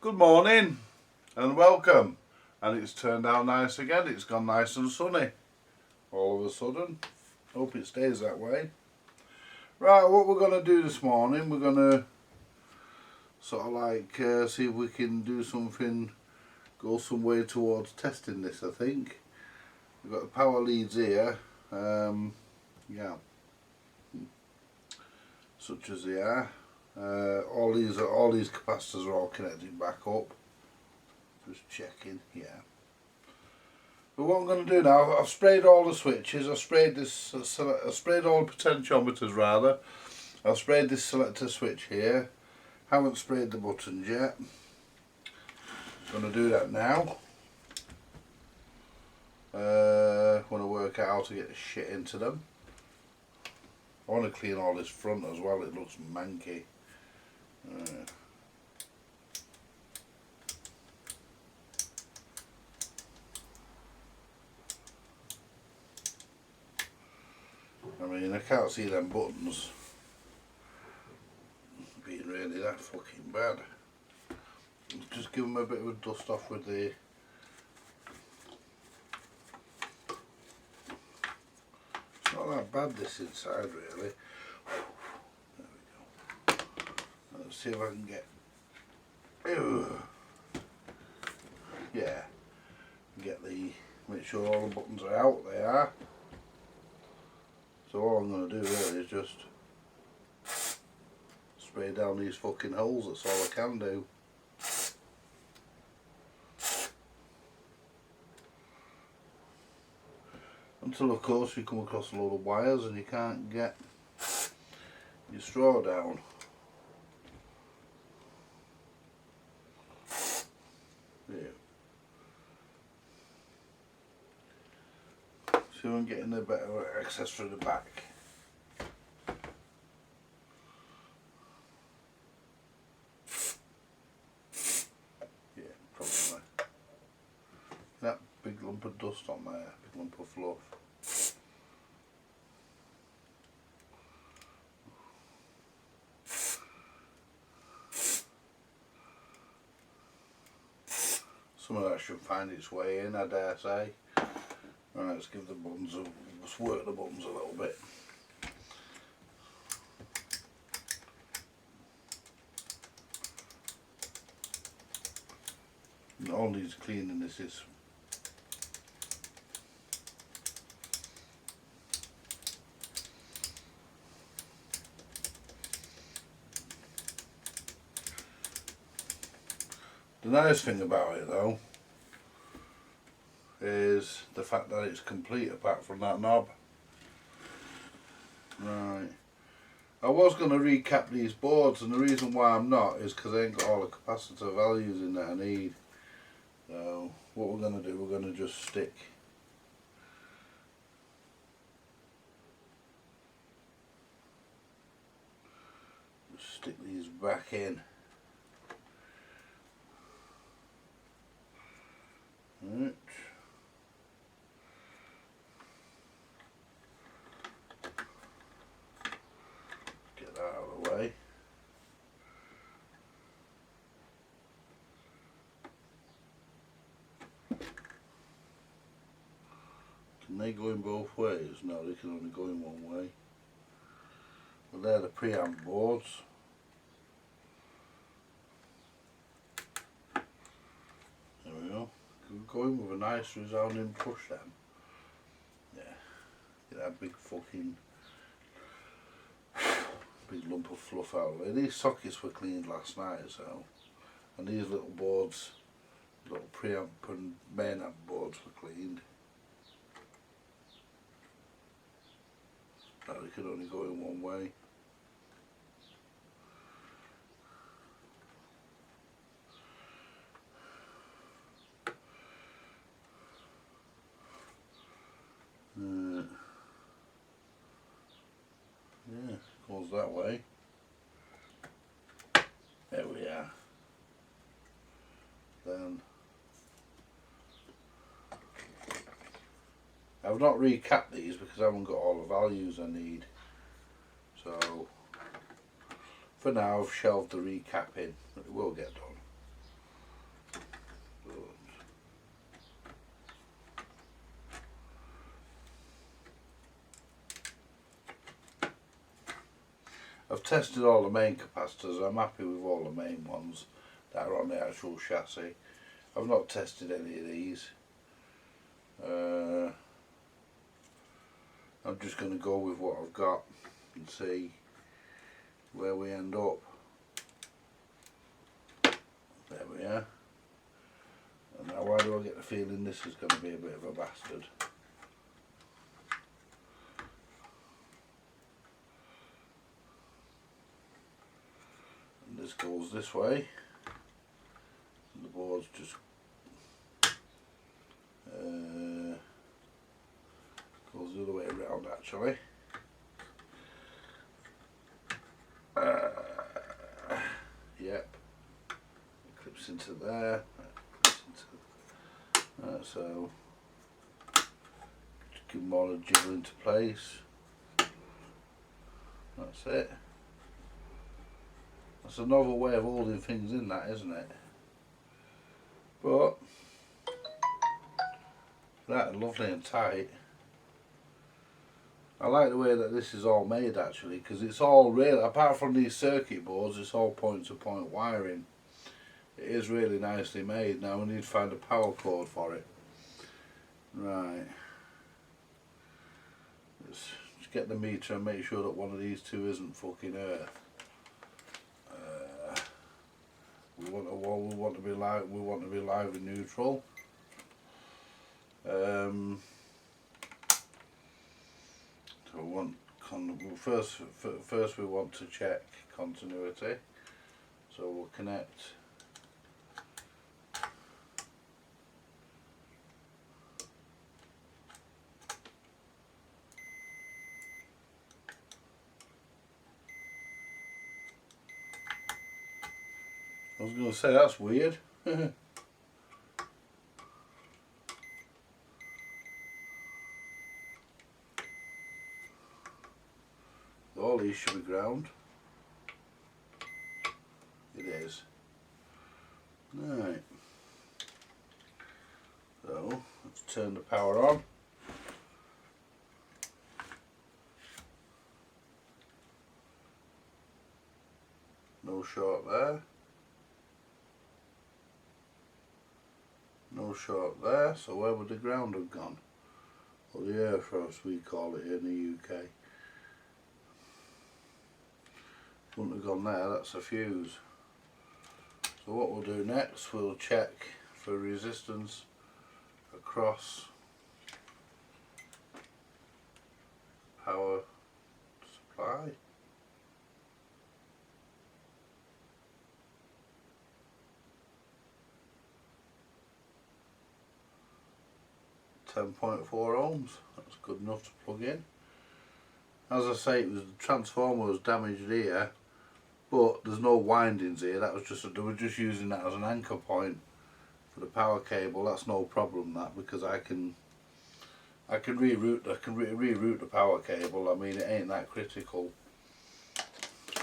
Good morning and welcome. And it's turned out nice again. It's gone nice and sunny all of a sudden. Hope it stays that way. Right, what we're going to do this morning, we're going to sort of like see if we can do something, go some way towards testing this, I think. We've got the power leads here, yeah, such as they are. All these capacitors are all connected back up. Just checking, yeah. But what I'm going to do now, I've sprayed all the switches. I've sprayed this. I've sprayed all the potentiometers rather. I've sprayed this selector switch here. Haven't sprayed the buttons yet. I'm going to do that now. Want to work out how to get the shit into them. I want to clean all this front as well. It looks manky. I mean, I can't see them buttons being really that fucking bad. Just give them a bit of a dust off with the... It's not that bad this inside really. There we go. Let's see if I can get... Yeah. Get the... Make sure all the buttons are out. They are. So all I'm going to do really is just spray down these fucking holes. That's all I can do. Until of course you come across a load of wires and you can't get your straw down. Yeah. So I'm getting a bit of access through the back. Yeah, probably. That big lump of dust on there, big lump of fluff. Some of that should find its way in, I dare say. Right, let's give the buttons let's work the buttons a little bit. And all needs cleaning this is. The nice thing about it though is the fact that it's complete apart from that knob. Right. I was going to recap these boards and the reason why I'm not is because I ain't got all the capacitor values in that I need. So what we're going to do, we're going to just stick these back in. Right. Get that out of the way. Can they go in both ways? No, they can only go in one way. But they're the preamp boards. There we go. Go in with a nice resounding push then. Yeah. Get that big fucking big lump of fluff out of there. These sockets were cleaned last night, so, and these little boards, little preamp and main amp boards were cleaned. Now they could only go in one way. Yeah, goes that way. There we are. Then I've not recapped these because I haven't got all the values I need. So for now I've shelved the recapping, but it will get done. I've tested all the main capacitors. I'm happy with all the main ones that are on the actual chassis. I've not tested any of these. I'm just going to go with what I've got and see where we end up. There we are. And now why do I get the feeling this is going to be a bit of a bastard? And this goes this way. And the board's just goes the other way around actually. Yep. It clips into there. Clips into, so just give them all a jiggle into place. That's it. That's a novel way of holding things in, that, isn't it? But that's lovely and tight. I like the way that this is all made actually, because it's all real, apart from these circuit boards, it's all point to point wiring. It is really nicely made. Now we need to find a power cord for it. Right. Let's just get the meter and make sure that one of these two isn't fucking earth. We want to be live and neutral. So we want first we want to check continuity. So we'll connect I was going to say that's weird. All these should be ground. It is. Right. So let's turn the power on. No short there. No short there. So where would the ground have gone? Or the earth, as we call it in the UK. Wouldn't have gone there, that's a fuse. So what we'll do next, we'll check for resistance across power supply. .4 ohms, that's good enough to plug in. As I say, the transformer was damaged here, but there's no windings here. That was they were just using that as an anchor point for the power cable. That's no problem, that, because I can reroute the power cable. I mean, it ain't that critical.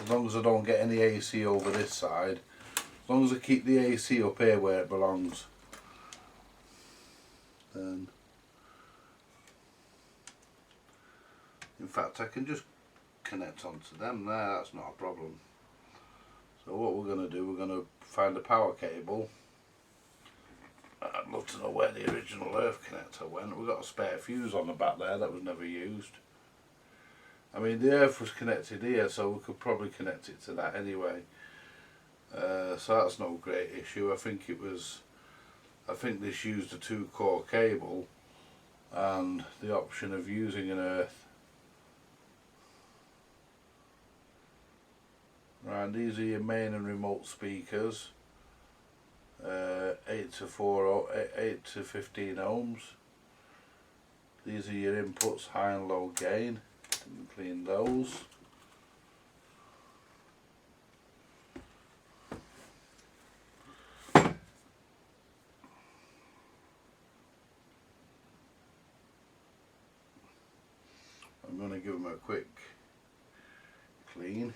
As long as I don't get any AC over this side, as long as I keep the AC up here where it belongs, then in fact I can just connect onto them there, that's not a problem. So what we're going to do, we're going to find a power cable. I'd love to know where the original earth connector went. We've got a spare fuse on the back there that was never used. I mean, the earth was connected here, so we could probably connect it to that anyway. So that's no great issue. I think this used a 2-core cable and the option of using an earth. Right, these are your main and remote speakers. 8 to 15 ohms. These are your inputs, high and low gain. Didn't clean those. I'm going to give them a quick clean.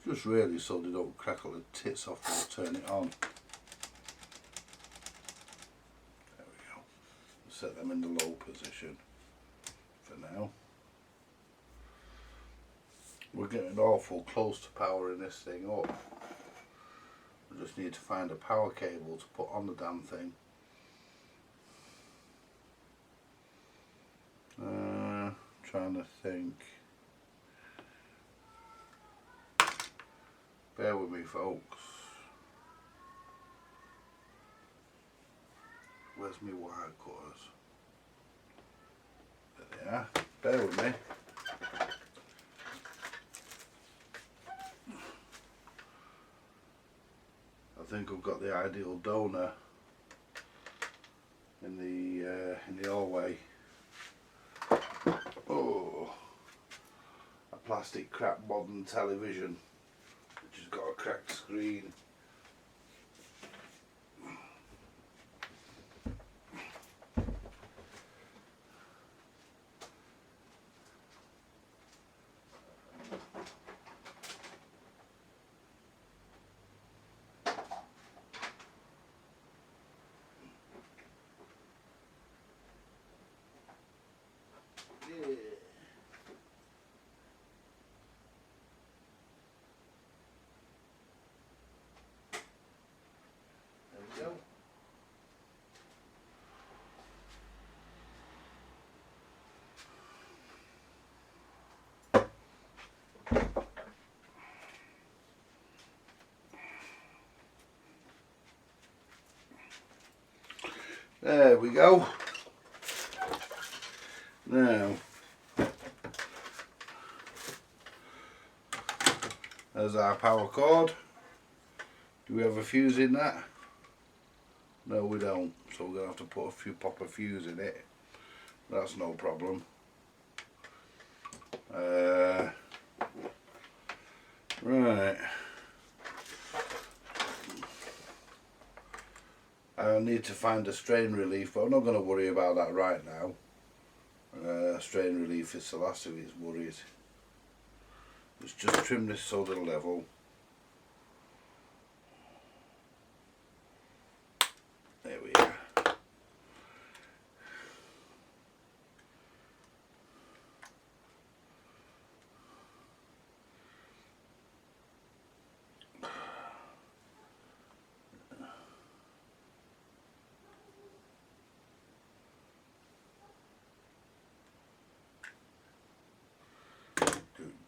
Just really so they don't crackle the tits off when I turn it on. There we go. Set them them in the low position for now. We're getting awful close to powering this thing up. We just need to find a power cable to put on the damn thing. Trying to think. Bear with me, folks. Where's my wire cutters? There they are. Bear with me. I think I've got the ideal donor in the hallway. Oh, a plastic crap modern television which has got a cracked screen. There we go. Now, there's our power cord. Do we have a fuse in that? No, we don't. So we're going to have to put a few pop a fuse in it. That's no problem. Right. I need to find a strain relief, but I'm not going to worry about that right now. Strain relief is the last of his worries. Let's just trim this solder level. There we are.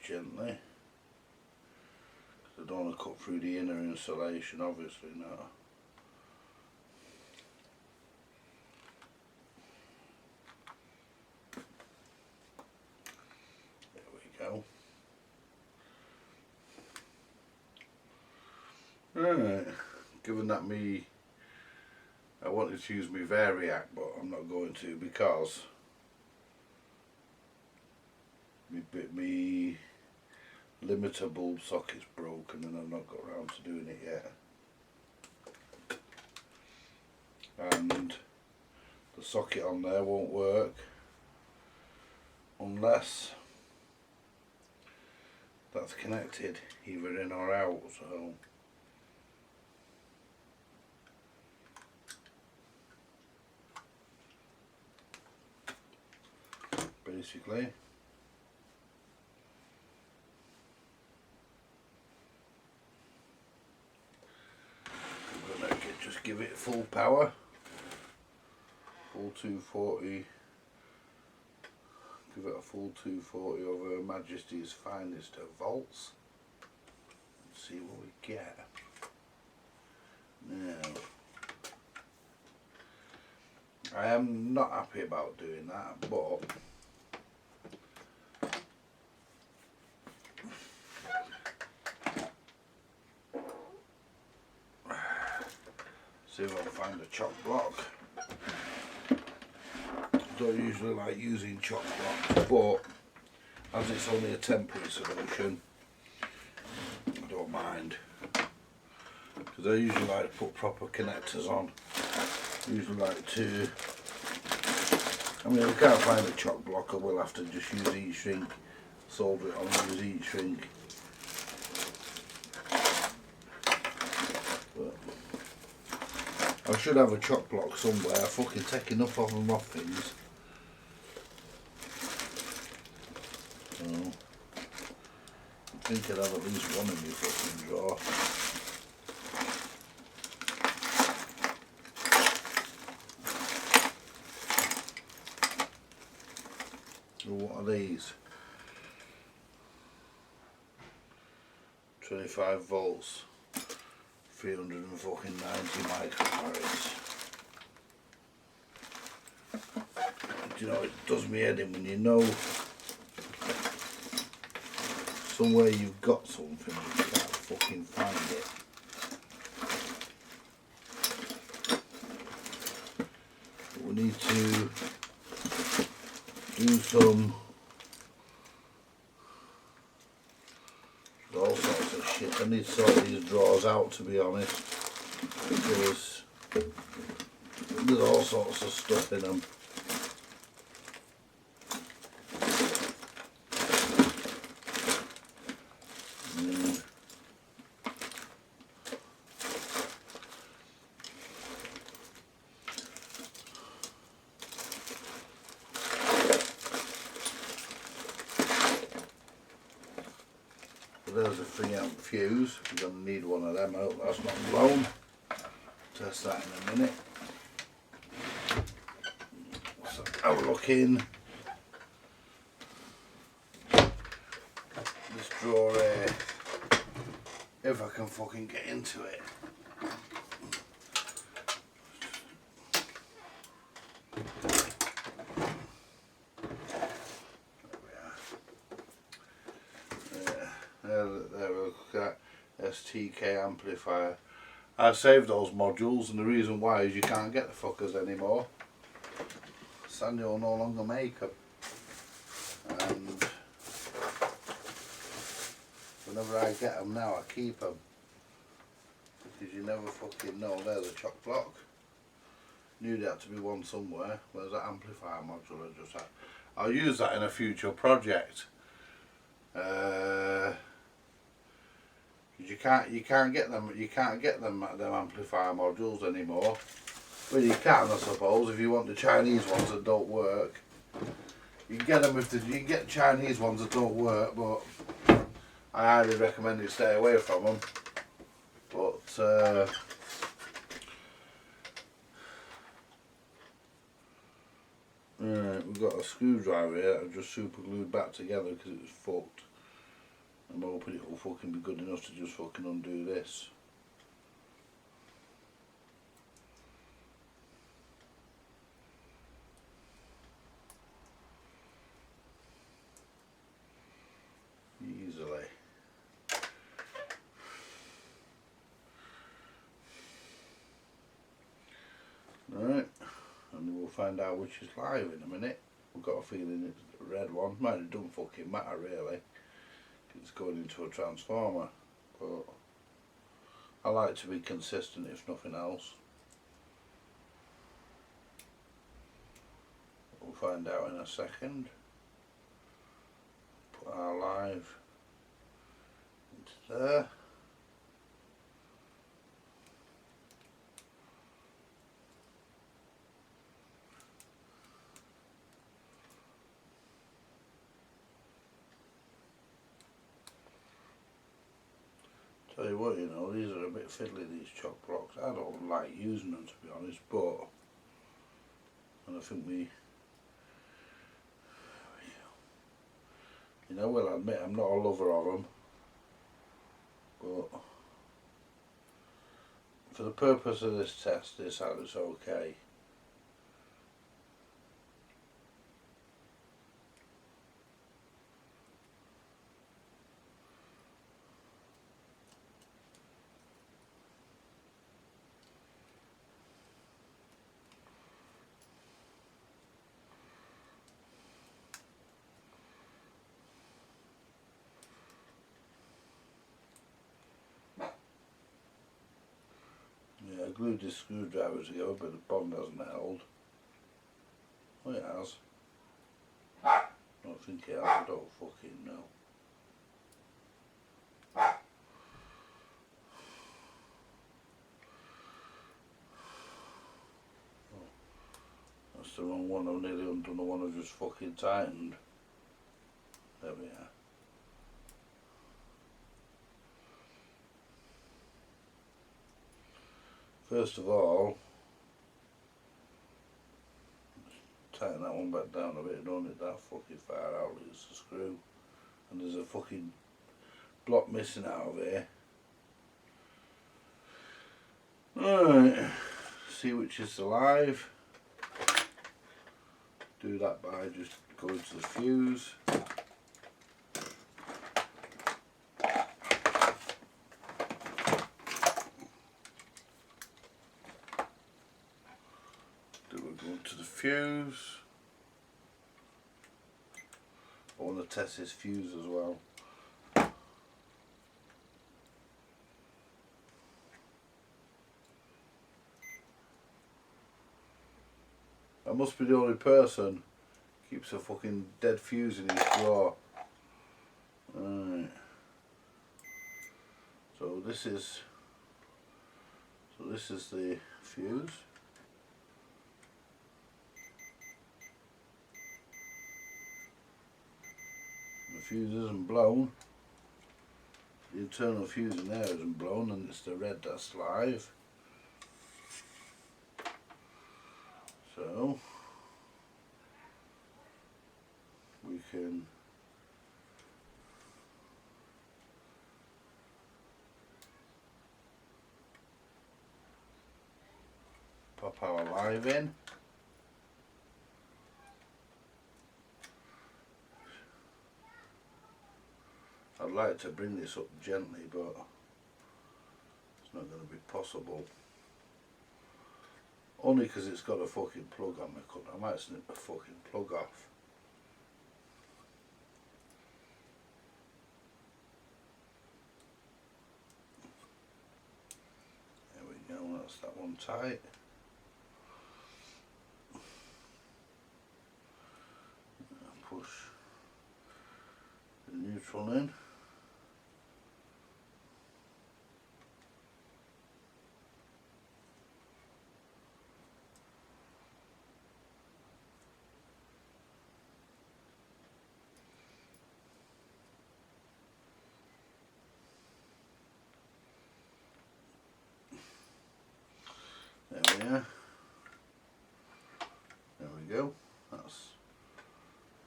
Gently, because I don't want to cut through the inner insulation, obviously not. There we go. Right, given that I wanted to use my Variac, but I'm not going to because me limiter bulb socket's broken and I've not got around to doing it yet. And the socket on there won't work unless that's connected either in or out, so basically just give it full power, full 240, give it a full 240 over Her Majesty's finest of volts, and see what we get. Now, I am not happy about doing that, but see if I can find a chock block. Don't usually like using chock blocks, but as it's only a temporary solution, I don't mind. Because I usually like to put proper connectors on. I usually like to, I mean, if we can't find a chock block, I will have to just use heat shrink, solder it on and use heat shrink. But I should have a chock block somewhere. I fucking take enough of them off things. So, I think I'd have at least one in my fucking drawer. So what are these? 25 volts, 390 microfarads. Do you know, it does me head in when you know somewhere you've got something but you can't fucking find it. But we need to do some all sorts of shit. I need to sort these drawers out, to be honest, because there's all sorts of stuff in them. There's a 3 amp fuse. We're going to need one of them. I hope that's not blown. Test that in a minute. So have a look in this drawer here, if I can fucking get into it. There we look at STK amplifier. I saved those modules, and the reason why is you can't get the fuckers anymore. Sanyo no longer make them, and whenever I get them now I keep them, because you never fucking know. There's a chock block. Knew there had to be one somewhere. Where's that amplifier module I just had? I'll use that in a future project. You can't get them amplifier modules anymore. Well, you can, I suppose, if you want the Chinese ones that don't work. You can get them you can get Chinese ones that don't work, but I highly recommend you stay away from them. But we've got a screwdriver here that I've just super glued back together because it was fucked. I'm hoping it will fucking be good enough to just fucking undo this. Easily. Right, and we'll find out which is live in a minute. I've got a feeling it's the red one. Might have don't fucking matter really. It's going into a transformer, but I like to be consistent if nothing else. We'll find out in a second. Put our live into there. Tell you what, you know, these are a bit fiddly, these chock blocks. I don't like using them, to be honest, but, and I think you know, well, I admit I'm not a lover of them, but for the purpose of this test, this is okay. Yeah, I glued this screwdriver together, but the bond hasn't held. Oh, it has. I don't think it has, I don't fucking know. the wrong one. I've nearly undone the one I've just fucking tightened. There we are. First of all, tighten that one back down a bit, don't it that fucking far out, it's a screw. And there's a fucking block missing out of here. Alright, see which is alive. Do that by just going to the fuse. To the fuse. I want to test this fuse as well. I must be the only person who keeps a fucking dead fuse in his drawer. Right. So this is the fuse. The fuse isn't blown. The internal fuse in there isn't blown, and it's the red that's live. So we can pop our live in. I'd like to bring this up gently, but it's not going to be possible. Only because it's got a fucking plug on the cut. I might snip the fucking plug off. There we go, that's that one tight. Push the neutral in. There we are. There we go. That's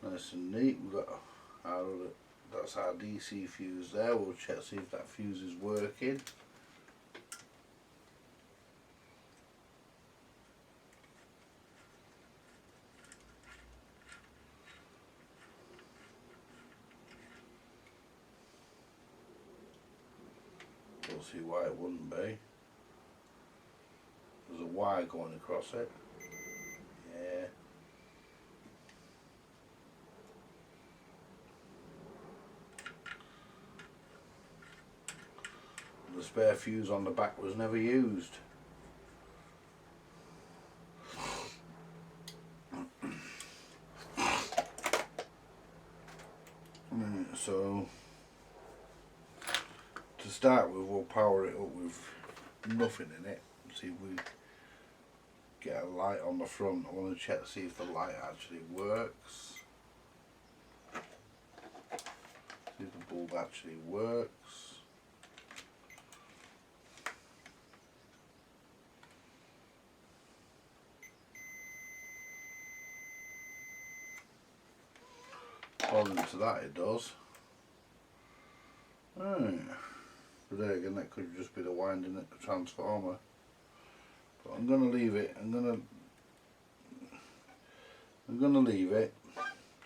nice and neat. We've got our that's our DC fuse there. We'll check see if that fuse is working. We'll see why it wouldn't be. There's a wire going across it. Yeah. The spare fuse on the back was never used. So to start with, we'll power it up with nothing in it. See if we get a light on the front. I want to check to see if the light actually works. See if the bulb actually works. According to that it does. Right. But there again, that could just be the winding at the transformer. But I'm gonna leave it. I'm gonna leave it.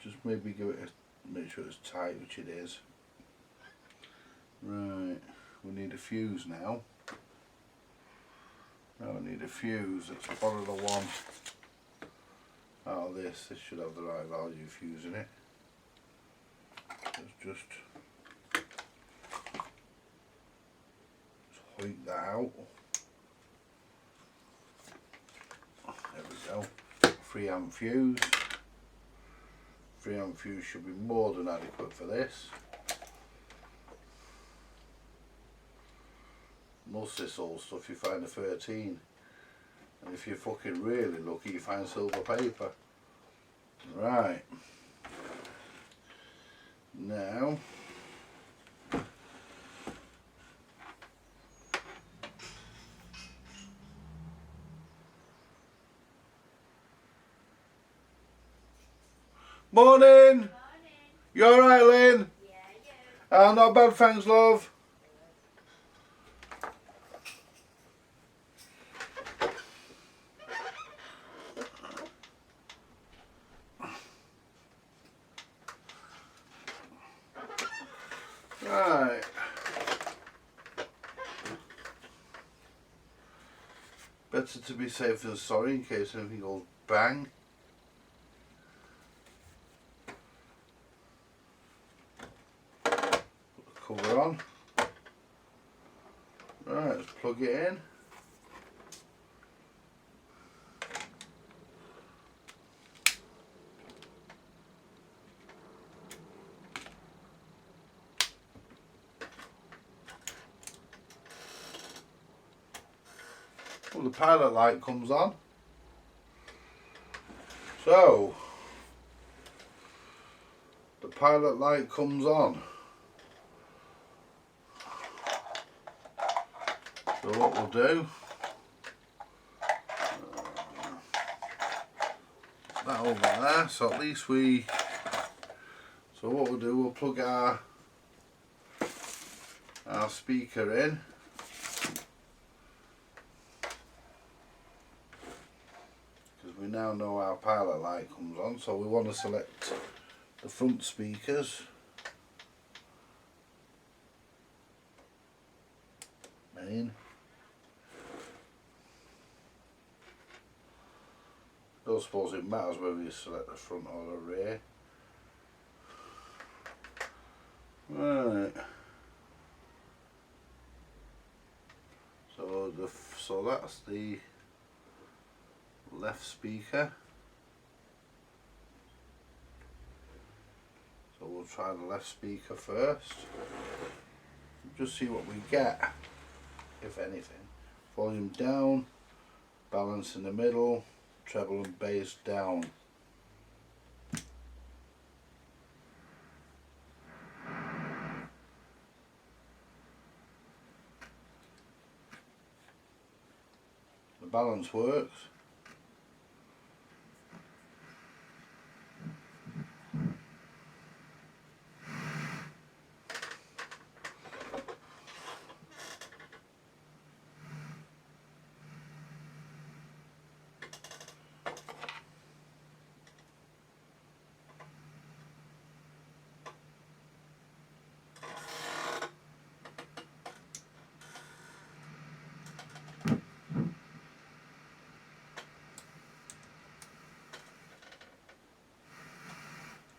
Just maybe give it make sure it's tight, which it is. Right. We need a fuse now. Now we need a fuse. Let's borrow the one out of this. This should have the right value fuse in it. Let's just hoik that out. There we go. 3 amp fuse. 3 amp fuse should be more than adequate for this. Most of this old stuff you find a 13. And if you're fucking really lucky, you find silver paper. Right. Now, morning! You alright, Lynn? Yeah, not bad, thanks, love. Right. Better to be safe than sorry in case anything goes bang. Put the cover on. Right, let's plug it in. Well, the pilot light comes on. So, the pilot light comes on. So what we'll do, that over there, so at least so what we'll do, we'll plug our speaker in. Because we now know our pilot light comes on, so we want to select the front speakers. Main. I don't suppose it matters whether you select the front or the rear. Right. So that's the left speaker. So we'll try the left speaker first. Just see what we get, if anything. Volume down, balance in the middle, treble and bass down. The balance works.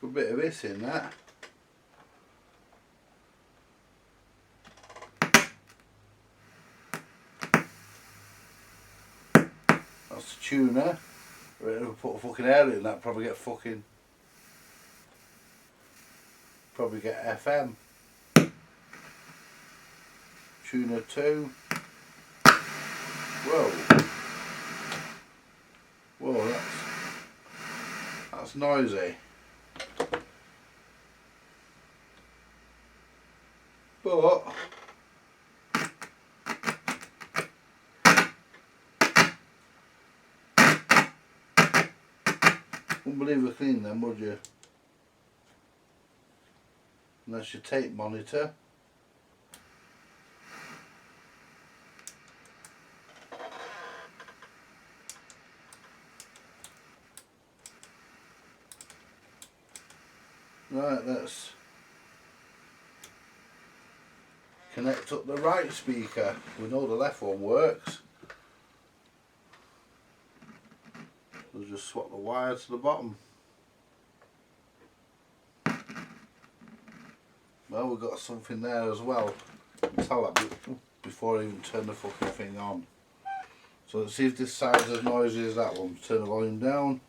Good bit of this in that. That's the tuner. Ready to put a fucking air in that, probably get FM. Tuner 2. Whoa. Whoa, that's noisy. But wouldn't believe we clean them, would you? Unless you tape monitor. Right, let's connect up the right speaker. We know the left one works. We'll just swap the wire to the bottom. Well, we've got something there as well. Tell that before I even turn the fucking thing on. So let's see if this side's as noisy as that one. Turn the volume down.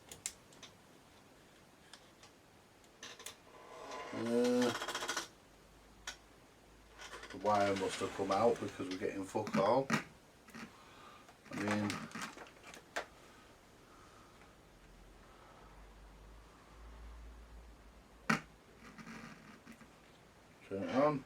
The wire must have come out because we're getting fuck all. I mean, Turn it on.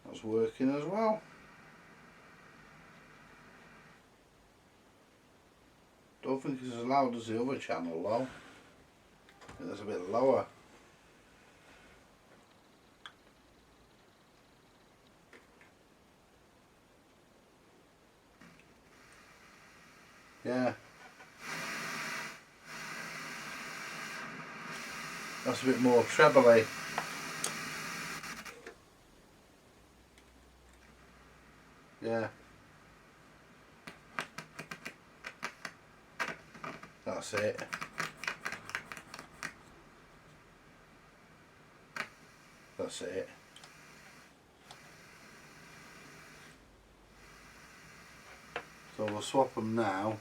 That's working as well. Don't think it's as loud as the other channel though. I think that's a bit lower. Yeah. That's a bit more trebly. Yeah. That's it. That's it. So we'll swap them now.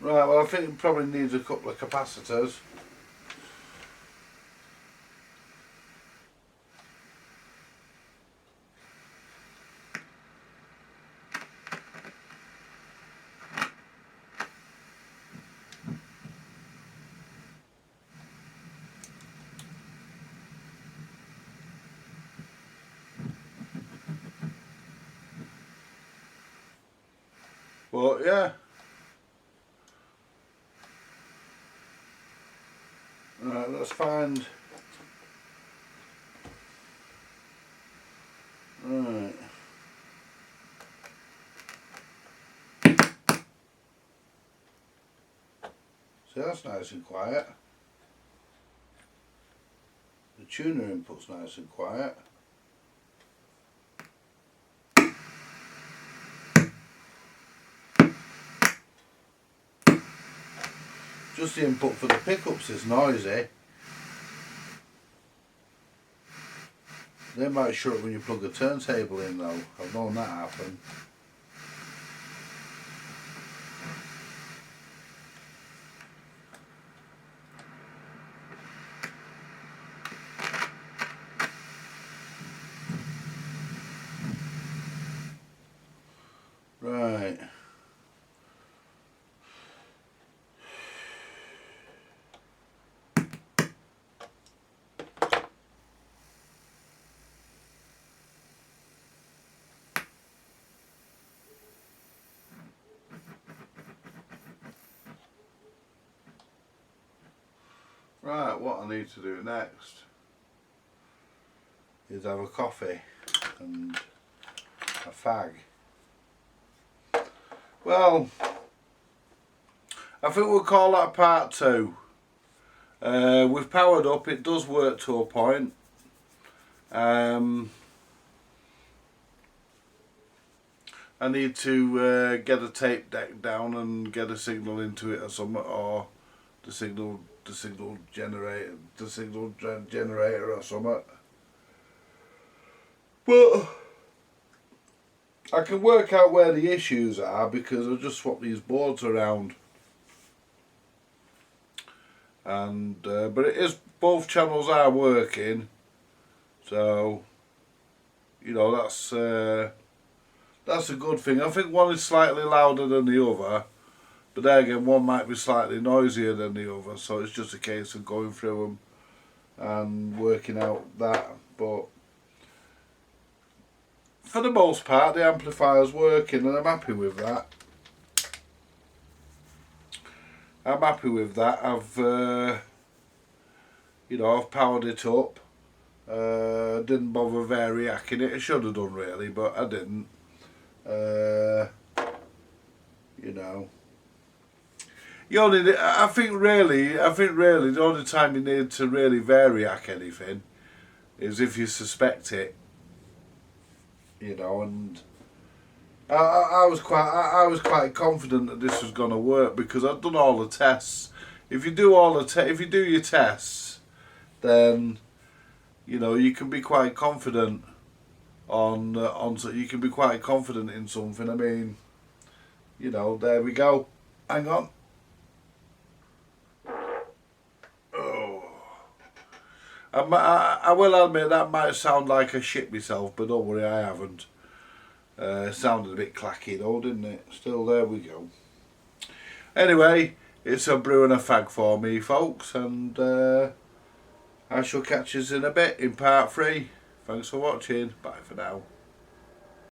Right, well I think it probably needs a couple of capacitors. But yeah. Right, let's find. Right. See, that's nice and quiet. The tuner input's nice and quiet. Just the input for the pickups is noisy. They might shut when you plug the turntable in though. I've known that happen. Right. Right, what I need to do next is have a coffee and a fag. Well, I think we'll call that part 2. We've powered up, it does work to a point. I need to get a tape deck down and get a signal into it or something, or the signal generator or something. But I can work out where the issues are because I just swap these boards around. And but it is, both channels are working, so you know that's a good thing. I think one is slightly louder than the other, but there again, one might be slightly noisier than the other, so it's just a case of going through them and working out that. But for the most part, the amplifier's working, and I'm happy with that. I'm happy with that. I've you know, I've powered it up. Didn't bother variacing it. I should have done really, but I didn't. You know, I think really the only time you need to really variac anything is if you suspect it. You know, and I was quite confident that this was going to work because I'd done all the tests. If you do your tests, then you know you can be quite confident you can be quite confident in something. I mean, you know, there we go. Hang on. Oh. I will admit that might sound like I shit myself, but don't worry, I haven't. Sounded a bit clacky though, didn't it? Still, there we go. Anyway, it's a brew and a fag for me, folks, and I shall catch us in a bit in part 3. Thanks for watching. Bye for now.